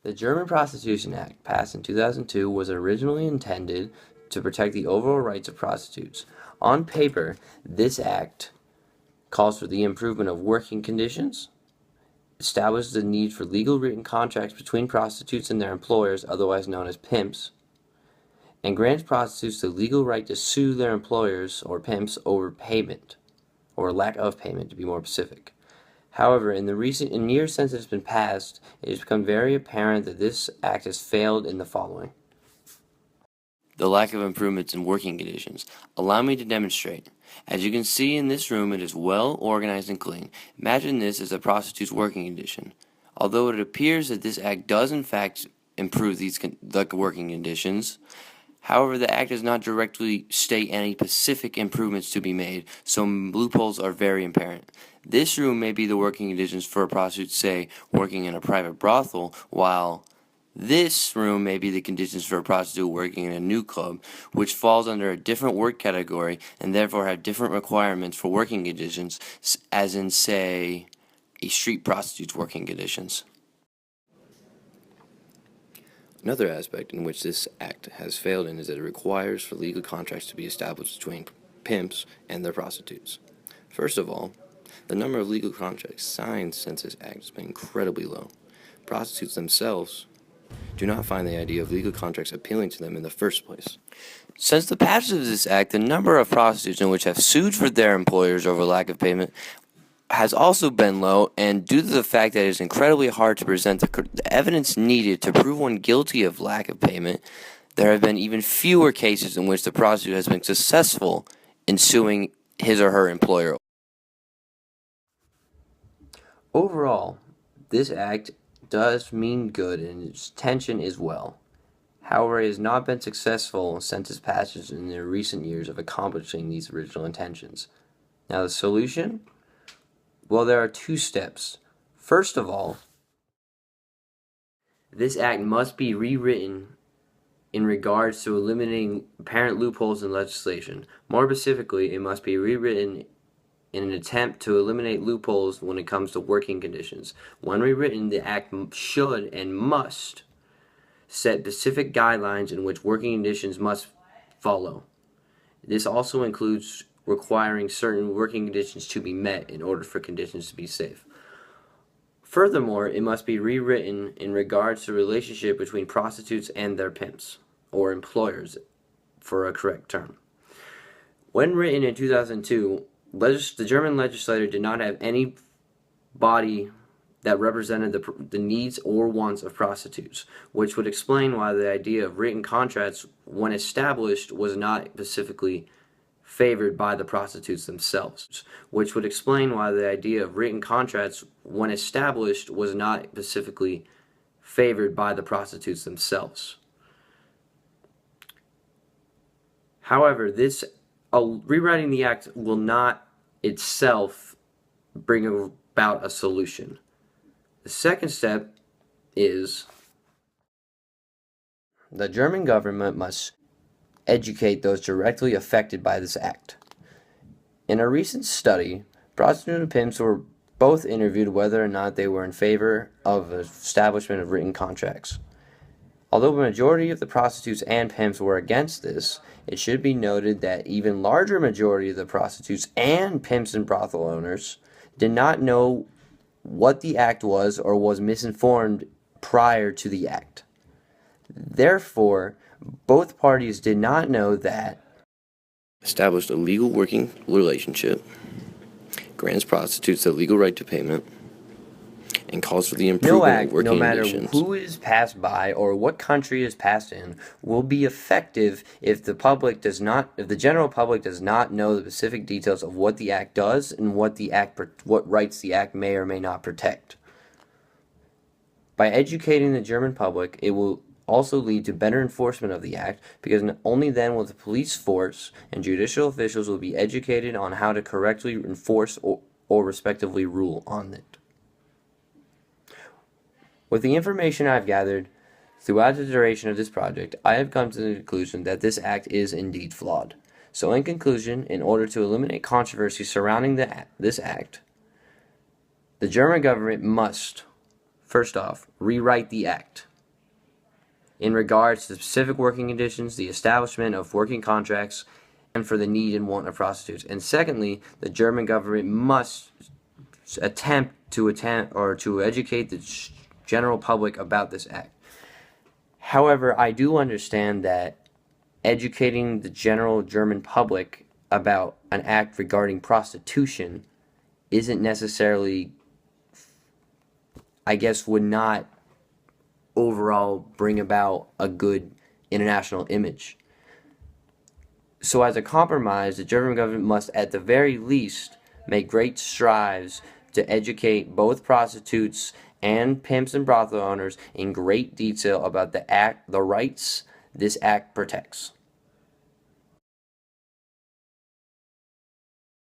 The German Prostitution Act, passed in 2002, was originally intended to protect the overall rights of prostitutes. On paper, this act calls for the improvement of working conditions, establishes the need for legal written contracts between prostitutes and their employers, otherwise known as pimps, and grants prostitutes the legal right to sue their employers or pimps over payment, or lack of payment to be more specific. However, in years since it has been passed, it has become very apparent that this act has failed in the following. The lack of improvements in working conditions. Allow me to demonstrate. As you can see in this room, it is well organized and clean. Imagine this as a prostitute's working condition. Although it appears that this act does in fact improve the working conditions, however, the act does not directly state any specific improvements to be made, so loopholes are very apparent. This room may be the working conditions for a prostitute, say, working in a private brothel, while this room may be the conditions for a prostitute working in a nude club, which falls under a different work category and therefore have different requirements for working conditions, as in, say, a street prostitute's working conditions. Another aspect in which this act has failed in is that it requires for legal contracts to be established between pimps and their prostitutes. First of all, the number of legal contracts signed since this act has been incredibly low. Prostitutes themselves do not find the idea of legal contracts appealing to them in the first place. Since the passage of this act, the number of prostitutes in which have sued for their employers over lack of payment has also been low, and due to the fact that it is incredibly hard to present the evidence needed to prove one guilty of lack of payment, there have been even fewer cases in which the prostitute has been successful in suing his or her employer. Overall, this act does mean good and its intention is well. However, it has not been successful since its passage in the recent years of accomplishing these original intentions. Now, the solution? Well, there are two steps. First of all, this act must be rewritten in regards to eliminating apparent loopholes in legislation. More specifically, it must be rewritten in an attempt to eliminate loopholes when it comes to working conditions. When rewritten, the act should and must set specific guidelines in which working conditions must follow. This also includes requiring certain working conditions to be met in order for conditions to be safe. Furthermore, it must be rewritten in regards to the relationship between prostitutes and their pimps, or employers, for a correct term. When written in 2002, the German legislature did not have any body that represented the needs or wants of prostitutes, which would explain why the idea of written contracts, when established, was not specifically favored by the prostitutes themselves, which would explain why the idea of written contracts, when established, was not specifically favored by the prostitutes themselves. However, rewriting the act will not itself bring about a solution. The second step is the German government must educate those directly affected by this act. In a recent study, prostitutes and pimps were both interviewed whether or not they were in favor of the establishment of written contracts. Although the majority of the prostitutes and pimps were against this, it should be noted that even larger majority of the prostitutes and pimps and brothel owners did not know what the act was or was misinformed prior to the act. Therefore, both parties did not know that established a legal working relationship, grants prostitutes the legal right to payment, and calls for the improvement of working conditions. No matter who is passed by or what country is passed in, will be effective if the general public does not know the specific details of what the act does and what rights the act may or may not protect. By educating the German public, it will also lead to better enforcement of the act, because only then will the police force and judicial officials will be educated on how to correctly enforce or respectively rule on it. With the information I've gathered throughout the duration of this project, I have come to the conclusion that this act is indeed flawed. So in conclusion, in order to eliminate controversy surrounding this act, the German government must, first off, rewrite the act. in regards to specific working conditions, the establishment of working contracts, and for the need and want of prostitutes. And secondly, the German government must attempt to educate the general public about this act. However, I do understand that educating the general German public about an act regarding prostitution isn't necessarily, I guess, would not overall bring about a good international image. So as a compromise, the German government must at the very least make great strides to educate both prostitutes and pimps and brothel owners in great detail about the rights this act protects.